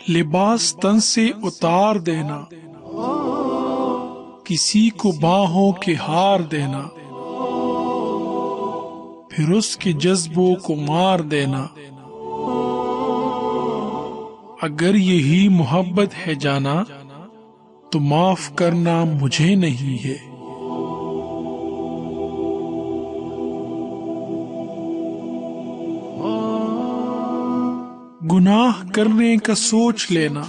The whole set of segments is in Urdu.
لباس تن سے اتار دینا، کسی کو باہوں کے ہار دینا، پھر اس کے جذبوں کو مار دینا۔ اگر یہی محبت ہے جانا تو معاف کرنا مجھے نہیں ہے۔ گناہ کرنے کا سوچ لینا،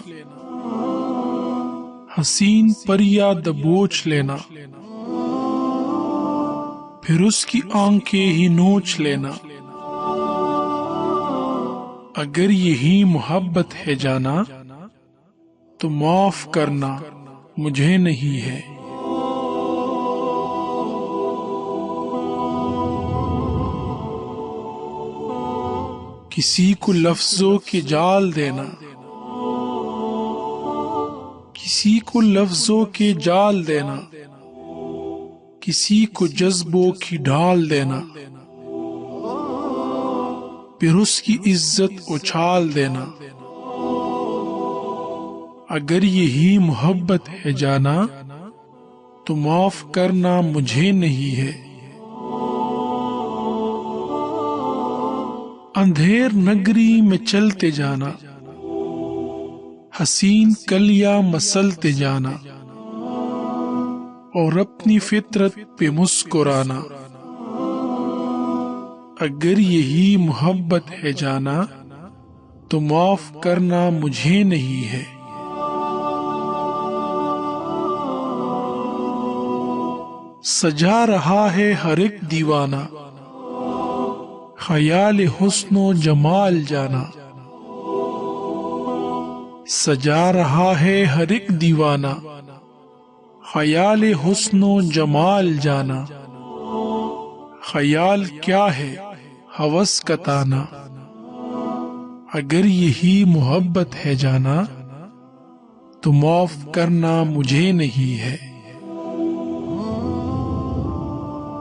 حسین پر یا دبوچ لینا، پھر اس کی آنکھیں ہی نوچ لینا۔ اگر یہی محبت ہے جانا تو معاف کرنا مجھے نہیں ہے۔ کسی کو لفظوں کے جال دینا، کسی کو لفظوں کے جال دینا، کسی کو جذبوں کی ڈھال دینا، پھر اس کی عزت اچھال دینا۔ اگر یہی محبت ہے جانا تو معاف کرنا مجھے نہیں ہے۔ اندھیر نگری میں چلتے جانا، حسین کلیاں مسلتے جانا، اور اپنی فطرت پہ مسکرانا۔ اگر یہی محبت ہے جانا تو معاف کرنا مجھے نہیں ہے۔ سجا رہا ہے ہر ایک دیوانہ، خیال حسن و جمال جانا۔ سجا رہا ہے ہر ایک دیوانہ، خیال حسن و جمال جانا۔ خیال کیا ہے ہوس کا تانا، اگر یہی محبت ہے جانا تو معاف کرنا مجھے نہیں ہے۔